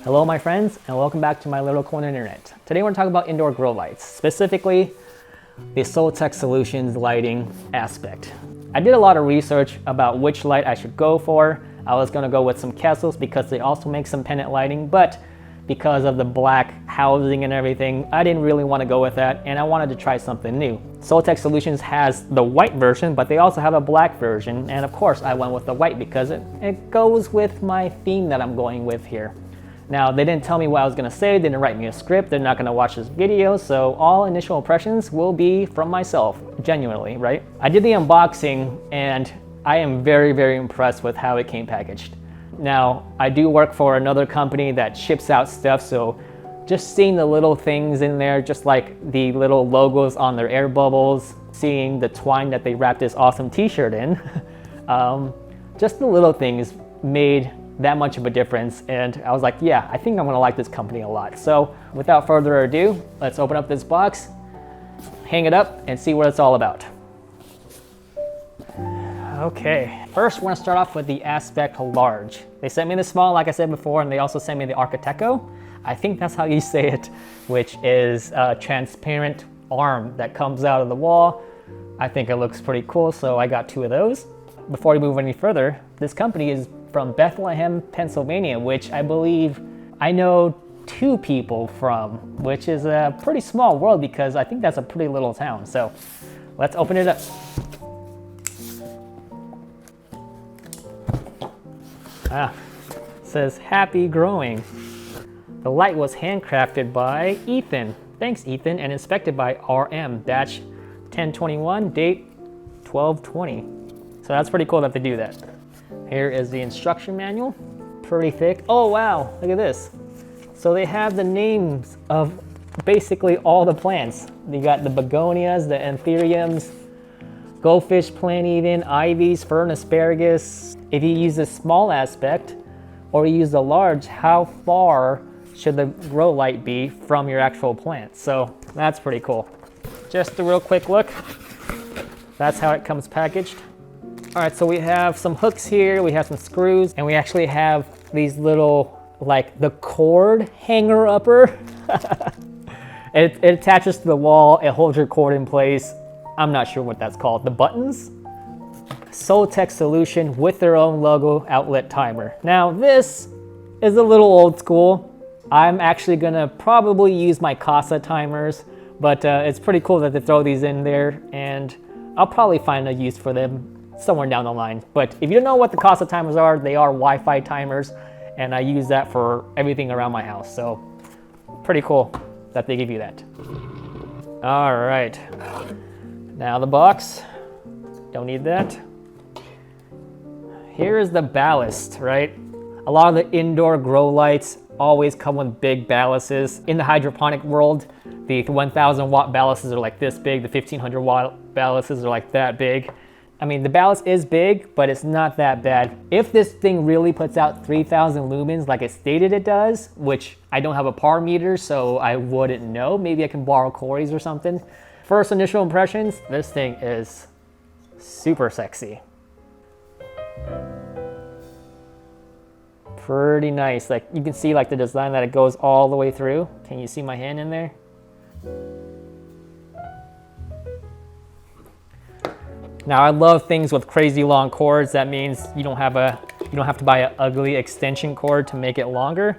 Hello my friends, and welcome back to my little corner internet. Today we're going to talk about indoor grow lights, specifically the Soltech Solutions lighting aspect. I did a lot of research about which light I should go for. I was going to go with some Kessels because they also make some pendant lighting, but because of the black housing and everything, I didn't really want to go with that, and I wanted to try something new. Soltech Solutions has the white version, but they also have a black version, and of course I went with the white because it goes with my theme that I'm going with here. Now, they didn't tell me what I was gonna say, they didn't write me a script, they're not gonna watch this video, so all initial impressions will be from myself, genuinely, right? I did the unboxing, and I am very, very impressed with how it came packaged. Now, I do work for another company that ships out stuff, so just seeing the little things in there, just like the little logos on their air bubbles, seeing the twine that they wrapped this awesome t-shirt in, just the little things made that much of a difference, and I was like, yeah, I think I'm gonna like this company a lot. So without further ado, let's open up this box, hang it up, and see what it's all about. Okay, first we're gonna start off with the Aspect Large. They sent me the small, like I said before, and they also sent me the Architeco. I think that's how you say it, which is a transparent arm that comes out of the wall. I think it looks pretty cool, so I got two of those. Before we move any further, this company is from Bethlehem, Pennsylvania, which I believe I know two people from, which is a pretty small world because I think that's a pretty little town. So let's open it up. It says happy growing. The light was handcrafted by Ethan. Thanks, Ethan, and inspected by RM-1021, date 12/20. So that's pretty cool that they do that. Here is the instruction manual, pretty thick. Oh wow, look at this. So they have the names of basically all the plants. You got the begonias, the anthuriums, goldfish plant even, ivies, fern, asparagus. If you use the small aspect or you use the large, how far should the grow light be from your actual plant? So that's pretty cool. Just a real quick look. That's how it comes packaged. All right, so we have some hooks here, we have some screws, and we actually have these little, like the cord hanger upper. It attaches to the wall, it holds your cord in place. I'm not sure what that's called, the buttons? Soltech Solution with their own logo outlet timer. Now this is a little old school. I'm actually gonna probably use my Casa timers, but it's pretty cool that they throw these in there, and I'll probably find a use for them somewhere down the line. But if you don't know what the Casa timers are, they are Wi-Fi timers, and I use that for everything around my house. So pretty cool that they give you that. All right, now the box, don't need that. Here is the ballast, right? A lot of the indoor grow lights always come with big ballasts. In the hydroponic world, the 1000 watt ballasts are like this big, the 1500 watt ballasts are like that big. I mean, the ballast is big, but it's not that bad. If this thing really puts out 3000 lumens like it stated it does, which I don't have a par meter, so I wouldn't know. Maybe I can borrow Corey's or something. First initial impressions, this thing is super sexy. Pretty nice. Like you can see like the design that it goes all the way through. Can you see my hand in there? Now I love things with crazy long cords. That means you don't have to buy an ugly extension cord to make it longer.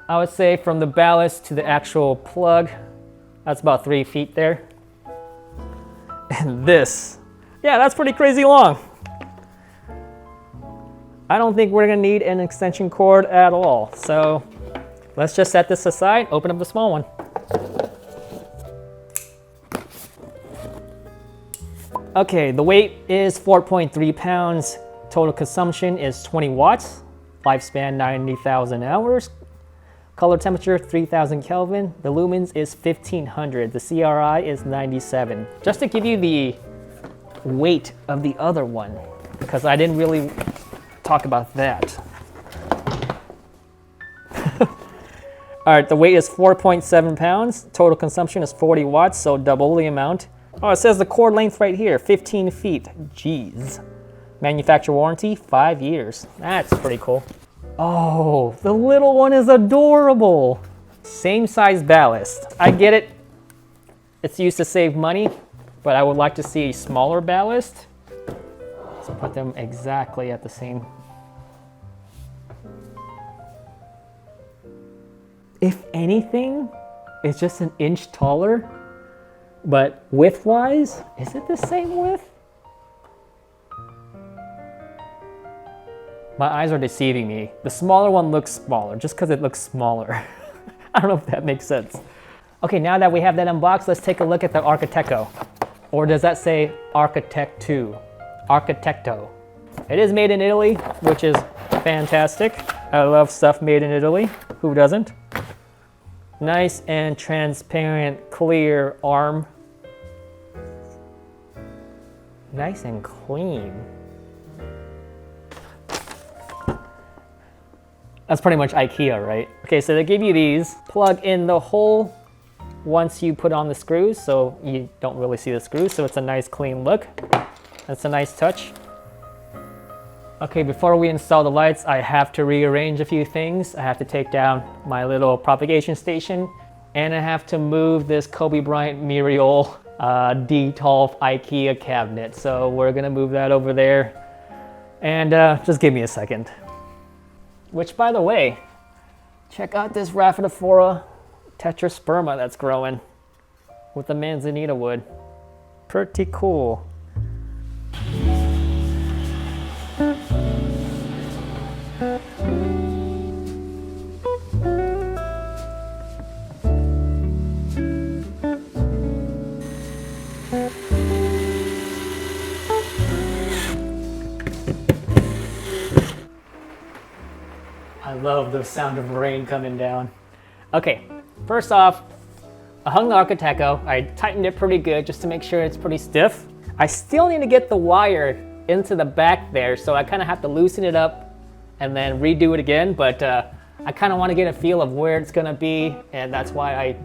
I would say from the ballast to the actual plug, that's about 3 feet there. And this, yeah, that's pretty crazy long. I don't think we're gonna need an extension cord at all. So let's just set this aside, open up the small one. Okay, the weight is 4.3 pounds. Total consumption is 20 watts. Lifespan 90,000 hours. Color temperature 3000 Kelvin. The lumens is 1500. The CRI is 97. Just to give you the weight of the other one, because I didn't really talk about that. All right, the weight is 4.7 pounds. Total consumption is 40 watts, so double the amount. Oh, it says the cord length right here, 15 feet. Jeez. Manufacturer warranty, 5 years. That's pretty cool. Oh, the little one is adorable. Same size ballast. I get it. It's used to save money, but I would like to see a smaller ballast. So put them exactly at the same. If anything, it's just an inch taller, but width-wise, is it the same width? My eyes are deceiving me. The smaller one looks smaller, just because it looks smaller. I don't know if that makes sense. Okay, now that we have that unboxed, let's take a look at the Architecto. Or does that say Architectu? Architecto. It is made in Italy, which is fantastic. I love stuff made in Italy. Who doesn't? Nice and transparent, clear arm. Nice and clean. That's pretty much IKEA, right? Okay, so they give you these. Plug in the hole once you put on the screws, so you don't really see the screws, so it's a nice clean look. That's a nice touch. Okay, before we install the lights, I have to rearrange a few things. I have to take down my little propagation station, and I have to move this Kobe Bryant Muriel D12 IKEA cabinet. So we're gonna move that over there, and just give me a second. Which, by the way, check out this Rhaphidophora tetrasperma that's growing with the manzanita wood. Pretty cool. I love the sound of rain coming down. Okay, first off, I hung the Architecto. I tightened it pretty good just to make sure it's pretty stiff. I still need to get the wire into the back there, so I kind of have to loosen it up and then redo it again, but I kind of want to get a feel of where it's gonna be, and that's why I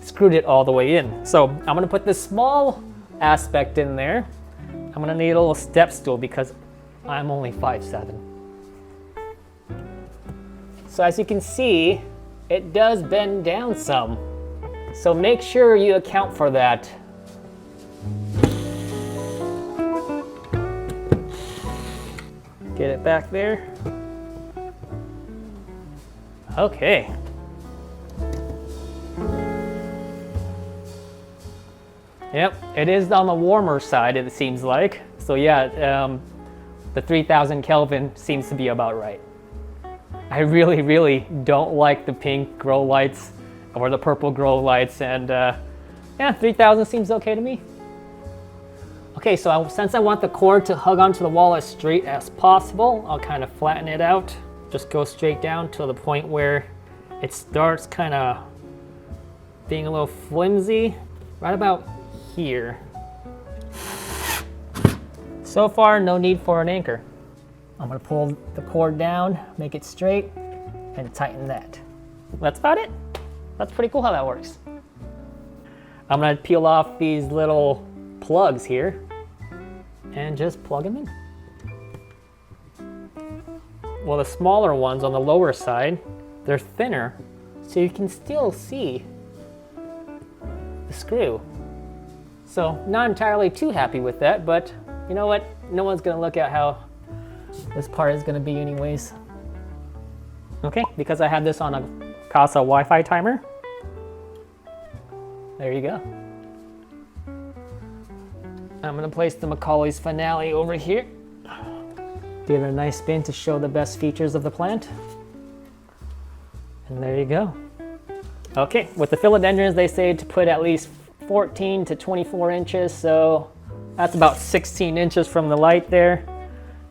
screwed it all the way in. So I'm gonna put this small aspect in there. I'm gonna need a little step stool because I'm only 5'7". So as you can see, it does bend down some. So make sure you account for that. Get it back there. Okay. Yep, it is on the warmer side, it seems like. So yeah, the 3000 Kelvin seems to be about right. I really don't like the pink grow lights or the purple grow lights, and yeah, 3000 seems okay to me. Okay, so since I want the cord to hug onto the wall as straight as possible, I'll kind of flatten it out. Just go straight down to the point where it starts kind of being a little flimsy, right about here. So far, no need for an anchor. I'm gonna pull the cord down, make it straight, and tighten that. That's about it. That's pretty cool how that works. I'm gonna peel off these little plugs here and just plug them in. Well, the smaller ones on the lower side, they're thinner, so you can still see the screw. So not entirely too happy with that, but you know what? No one's gonna look at how this part is gonna be anyways. Okay, because I had this on a Casa Wi-Fi timer. There you go. I'm gonna place the Macaulay's Finale over here. Give it a nice spin to show the best features of the plant. And there you go. Okay, with the philodendrons, they say to put at least 14 to 24 inches, so that's about 16 inches from the light there.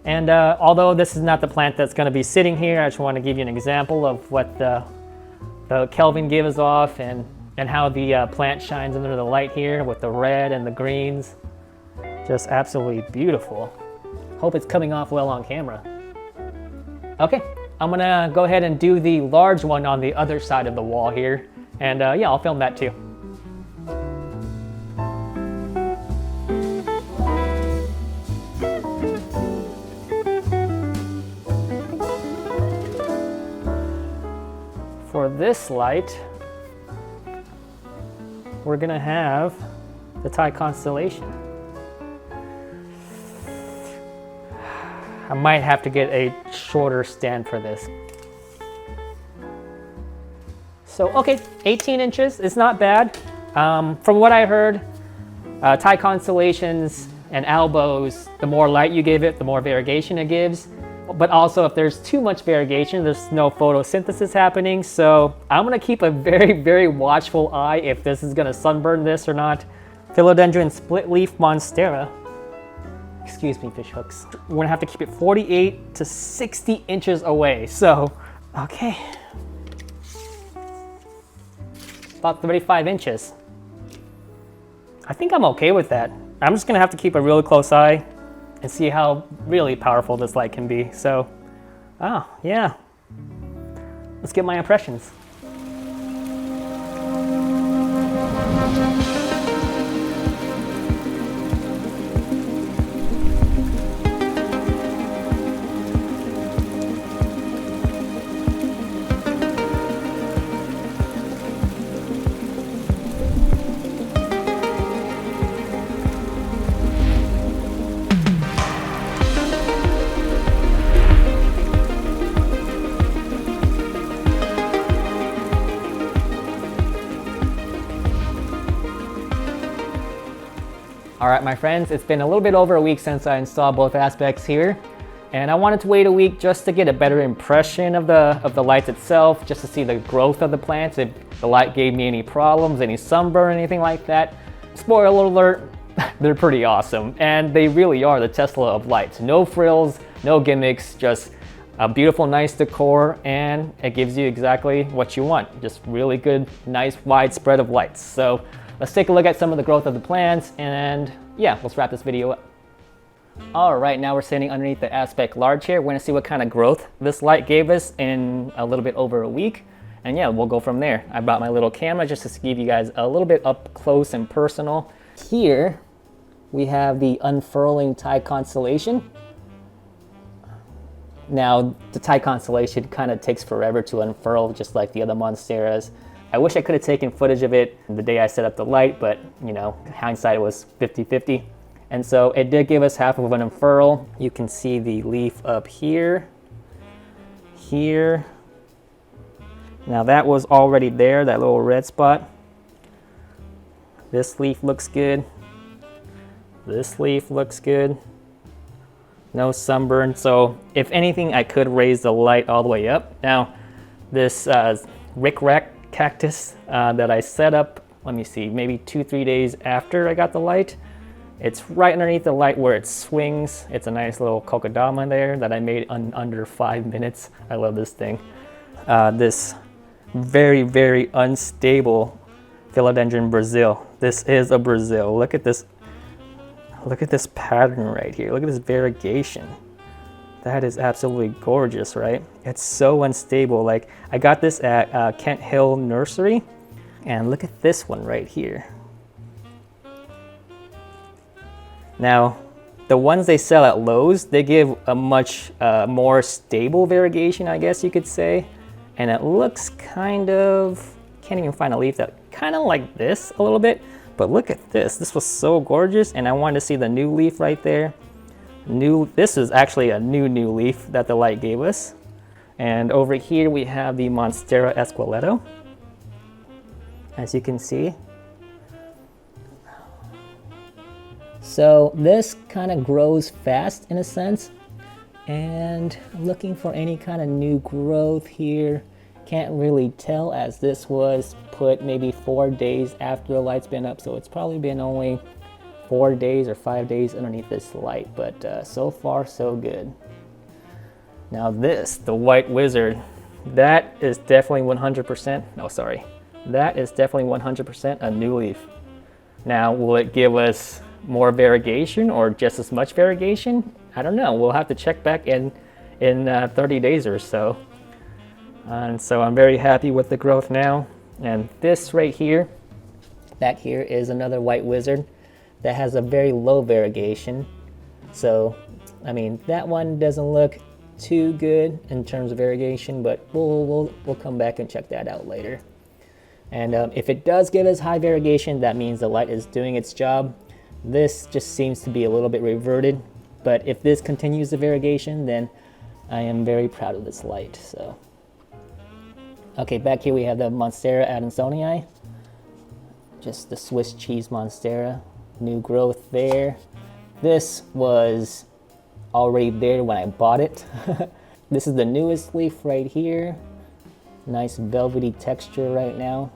And although this is not the plant that's gonna be sitting here, I just wanna give you an example of what the Kelvin gives off and how the plant shines under the light here with the red and the greens. Just absolutely beautiful. Hope it's coming off well on camera. Okay, I'm gonna go ahead and do the large one on the other side of the wall here. And yeah, I'll film that too. for this light, we're gonna have the Thai constellation. I might have to get a shorter stand for this. So, okay, 18 inches, it's not bad. From what I heard, Thai constellations and elbows, the more light you give it, the more variegation it gives. But also if there's too much variegation, there's no photosynthesis happening. So I'm gonna keep a very, very watchful eye if this is gonna sunburn this or not. Philodendron split leaf Monstera. Excuse me, fish hooks. We're gonna have to keep it 48 to 60 inches away. So, okay. About 35 inches. I think I'm okay with that. I'm just gonna have to keep a really close eye and see how really powerful this light can be. So, oh yeah. Let's get my impressions. All right, my friends, it's been a little bit over a week since I installed both aspects here, and I wanted to wait a week just to get a better impression of the lights itself, just to see the growth of the plants, if the light gave me any problems, any sunburn, anything like that. Spoiler alert, they're pretty awesome, and they really are the Tesla of lights. No frills, no gimmicks, just a beautiful, nice decor, and it gives you exactly what you want. Just really good, nice, wide spread of lights. So let's take a look at some of the growth of the plants, and yeah, let's wrap this video up. All right, now we're standing underneath the Aspect Large here. We're gonna see what kind of growth this light gave us in a little bit over a week. And yeah, we'll go from there. I brought my little camera just to give you guys a little bit up close and personal. Here, we have the unfurling Thai constellation. Now, the Thai constellation kind of takes forever to unfurl, just like the other Monsteras. I wish I could have taken footage of it the day I set up the light, but you know, hindsight was 50-50. And so it did give us half of an unfurl. You can see the leaf up here, here. Now that was already there, that little red spot. This leaf looks good. This leaf looks good. No sunburn. So if anything, I could raise the light all the way up. Now, this rickrack cactus that I set up, let me see, maybe 2-3 days after I got the light. It's right underneath the light where it swings. It's a nice little kokedama there that I made in under 5 minutes. I love this thing. This very, very unstable Philodendron Brazil. This is a Brazil. Look at this. Look at this pattern right here. Look at this variegation. That is absolutely gorgeous, right? It's so unstable. Like, I got this at Kent Hill Nursery, and look at this one right here. Now, the ones they sell at Lowe's, they give a much more stable variegation, I guess you could say. And it looks kind of, can't even find a leaf that kind of like this a little bit, but look at this. This was so gorgeous, and I wanted to see the new leaf right there. This is actually a new leaf that the light gave us. And over here we have the Monstera Esqueleto, as you can see. So this kind of grows fast in a sense, and I'm looking for any kind of new growth here. Can't really tell, as this was put maybe 4 days after the light's been up, so it's probably been only 4 days or 5 days underneath this light, but so far so good. Now this, the White Wizard, that is definitely 100%, no sorry, that is definitely 100% a new leaf. Now will it give us more variegation or just as much variegation? I don't know, we'll have to check back in 30 days or so. And so I'm very happy with the growth now. And this right here, that here is another White Wizard that has a very low variegation. So, I mean, that one doesn't look too good in terms of variegation, but we'll come back and check that out later. And if it does give us high variegation, that means the light is doing its job. This just seems to be a little bit reverted, but if this continues the variegation, then I am very proud of this light. So, okay, back here we have the Monstera Adansonii, just the Swiss cheese Monstera, new growth there. This was already there when I bought it. This is the newest leaf right here. Nice velvety texture right now,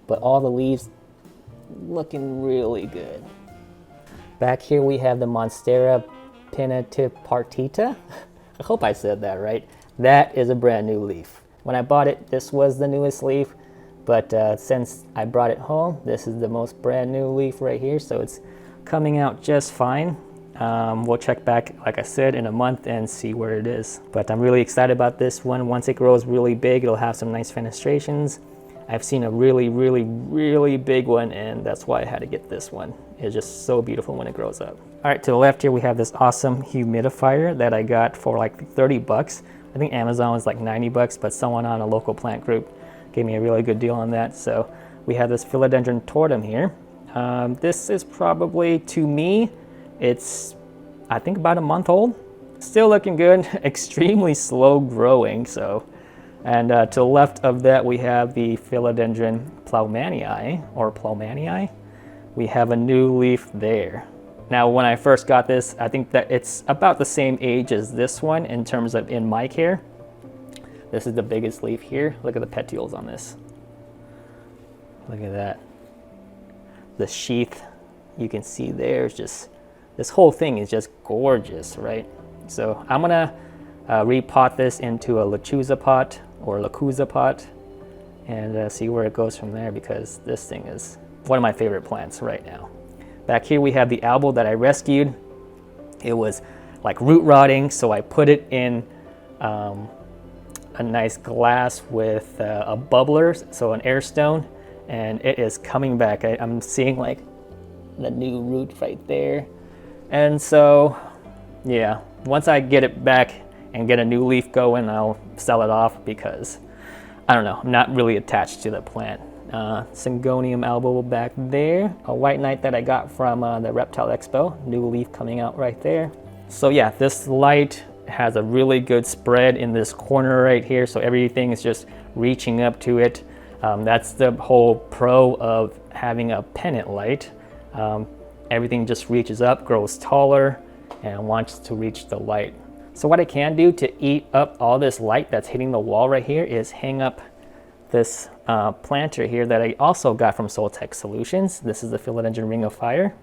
but all the leaves looking really good. Back here we have the Monstera pinnatipartita. I hope I said that right. That is a brand new leaf. When I bought it, this was the newest leaf, but since I brought it home, this is the most brand new leaf right here, so it's coming out just fine. We'll check back, like I said, in a month and see where it is. But I'm really excited about this one. Once it grows really big, it'll have some nice fenestrations. I've seen a really big one, and that's why I had to get this one. It's just so beautiful when it grows up. All right, to the left here we have this awesome humidifier that I got for like 30 bucks. I think Amazon was like 90 bucks, but someone on a local plant group gave me a really good deal on that. So we have this Philodendron tortum here. This is probably, to me, it's I think about a month old. Still looking good, extremely slow growing. So, and to the left of that we have the Philodendron Ploumanii. We have a new leaf there. Now when I first got this, I think that it's about the same age as this one in terms of in my care. This is the biggest leaf here. Look at the petioles on this. Look at that. The sheath you can see there is just, this whole thing is just gorgeous, right? So I'm gonna repot this into a lechuza pot or lacuza pot and see where it goes from there, because this thing is one of my favorite plants right now. Back here we have the albal that I rescued. It was like root rotting, so I put it in a nice glass with a bubbler, so an air stone, and it is coming back. I'm seeing like the new root right there. And so, yeah, once I get it back and get a new leaf going, I'll sell it off because, I don't know, I'm not really attached to the plant. Syngonium albal back there, a white knight that I got from the Reptile Expo, new leaf coming out right there. So yeah, this light has a really good spread in this corner right here, so everything is just reaching up to it. That's the whole pro of having a pennant light. Everything just reaches up, grows taller, and wants to reach the light. So what I can do to eat up all this light that's hitting the wall right here is hang up this planter here that I also got from Soltech Solutions. This is the Philodendron Ring of Fire.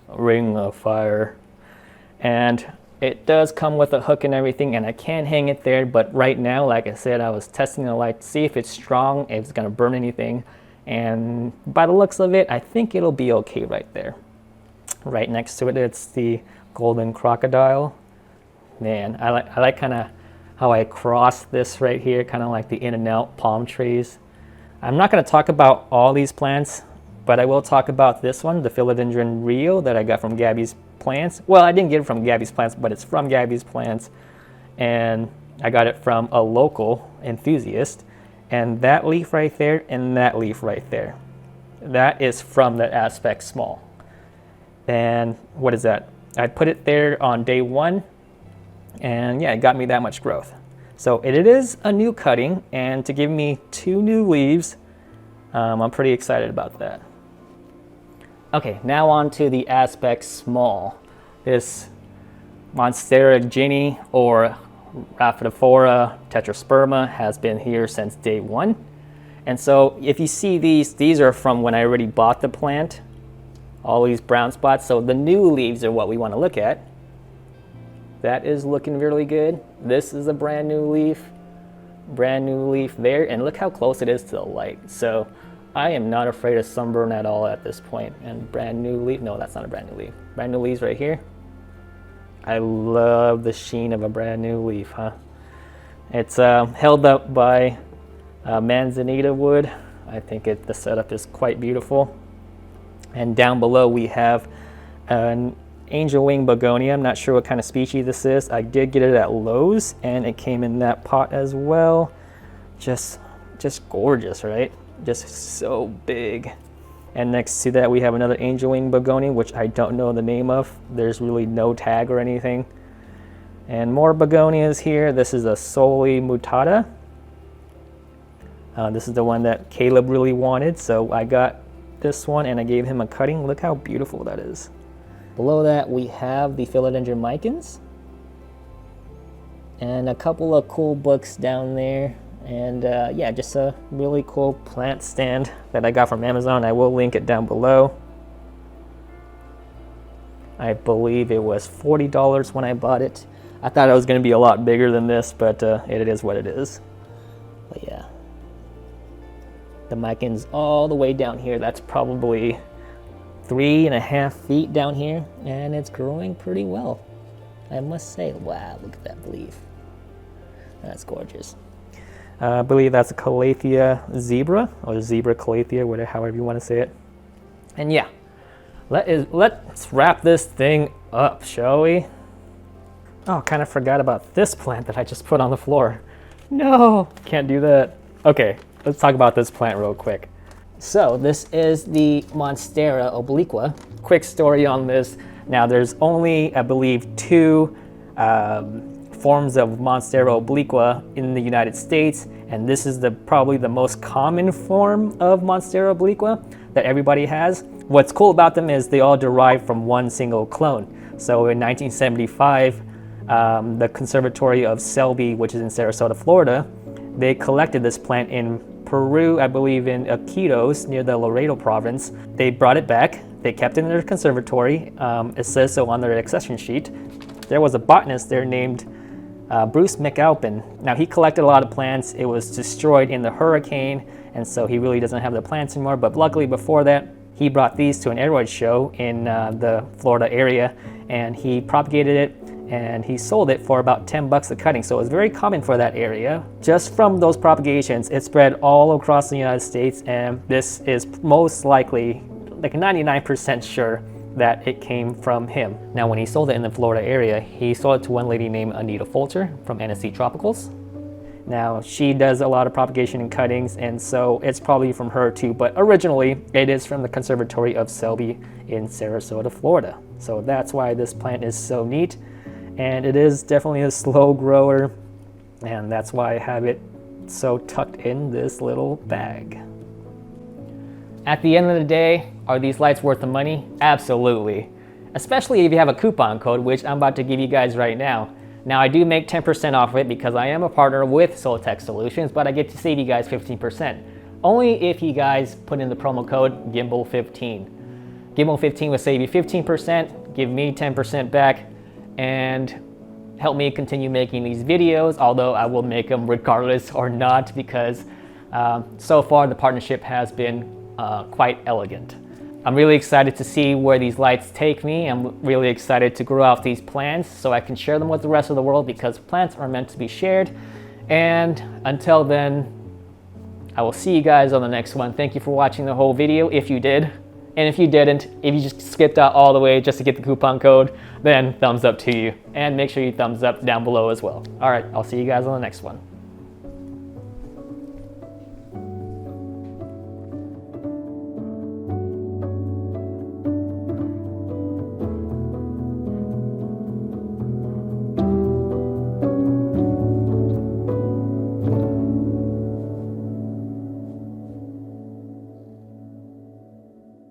Ring of Fire. And it does come with a hook and everything, and I can hang it there, but right now, like I said, I was testing the light to see if it's strong, if it's gonna burn anything. And by the looks of it, I think it'll be okay right there. Right next to it, it's the golden crocodile. Man, I like kind of how I cross this right here, kind of like the in and out palm trees. I'm not going to talk about all these plants, but I will talk about this one, the Philodendron Rio that I got from Gabby's Plants. Well, I didn't get it from Gabby's Plants, but it's from Gabby's Plants, and I got it from a local enthusiast. And that leaf right there and that leaf right there, that is from the Aspect Small. And what is that? I put it there on day one, and yeah, it got me that much growth. So it is a new cutting, and to give me 2 new leaves, I'm pretty excited about that. Okay, now on to the Aspect Small. This Monstera Ginny or Rhaphidophora tetrasperma has been here since day one. And so if you see these are from when I already bought the plant, all these brown spots. So the new leaves are what we want to look at. That is looking really good. This is a brand new leaf there, and look how close it is to the light. So I am not afraid of sunburn at all at this point. And brand new leaf, no, that's not a brand new leaf. Brand new leaves right here. I love the sheen of a brand new leaf, huh? It's held up by manzanita wood. I think the setup is quite beautiful. And down below we have an angel wing begonia. I'm not sure what kind of species this is. I did get it at Lowe's, and it came in that pot as well. Just gorgeous, right? Just so big. And next to that, we have another angel wing begonia, which I don't know the name of. There's really no tag or anything. And more begonias here. This is a Soli mutata. This is the one that Caleb really wanted, so I got this one and I gave him a cutting. Look how beautiful that is. Below that, we have the philodendron micans. And a couple of cool books down there. And yeah, just a really cool plant stand that I got from Amazon. I will link it down below. I believe it was $40 when I bought it. I thought it was going to be a lot bigger than this, but it is what it is. But yeah, the micans all the way down here. That's probably 3.5 feet down here, and it's growing pretty well, I must say. Wow, look at that leaf. That's gorgeous. I believe that's a Calathea zebra, or zebra calathea, whatever, however you want to say it. And yeah, let's wrap this thing up, shall we? Oh, kind of forgot about this plant that I just put on the floor. No, can't do that. Okay, let's talk about this plant real quick. So this is the Monstera Obliqua. Quick story on this. Now there's only, I believe, 2 forms of Monstera Obliqua in the United States, and this is probably the most common form of Monstera Obliqua that everybody has. What's cool about them is they all derive from one single clone. So in 1975, the Conservatory of Selby, which is in Sarasota, Florida, they collected this plant in Peru, I believe in Iquitos, near the Laredo province. They brought it back. They kept it in their conservatory. It says so on their accession sheet. There was a botanist there named Bruce McAlpin. Now, he collected a lot of plants. It was destroyed in the hurricane, and so he really doesn't have the plants anymore. But luckily, before that, he brought these to an aroid show in the Florida area, and he propagated it, and he sold it for about $10 a cutting. So it was very common for that area. Just from those propagations, it spread all across the United States, and this is most likely, like 99% sure, that it came from him. Now, when he sold it in the Florida area, he sold it to one lady named Anita Folter from NSC Tropicals. Now, she does a lot of propagation and cuttings, and so it's probably from her too, but originally it is from the Conservatory of Selby in Sarasota, Florida. So that's why this plant is so neat, and it is definitely a slow grower, and that's why I have it so tucked in this little bag. At the end of the day, are these lights worth the money? Absolutely. Especially if you have a coupon code, which I'm about to give you guys right now. Now, I do make 10% off of it because I am a partner with Soltech Solutions, but I get to save you guys 15%. Only if you guys put in the promo code GIMBAL15. GIMBAL15 will save you 15%, give me 10% back, and help me continue making these videos, although I will make them regardless or not, because so far the partnership has been quite elegant. I'm really excited to see where these lights take me. I'm really excited to grow out these plants so I can share them with the rest of the world, because plants are meant to be shared. And until then, I will see you guys on the next one. Thank you for watching the whole video, if you did. And if you didn't, if you just skipped out all the way just to get the coupon code, then thumbs up to you. And make sure you thumbs up down below as well. All right, I'll see you guys on the next one.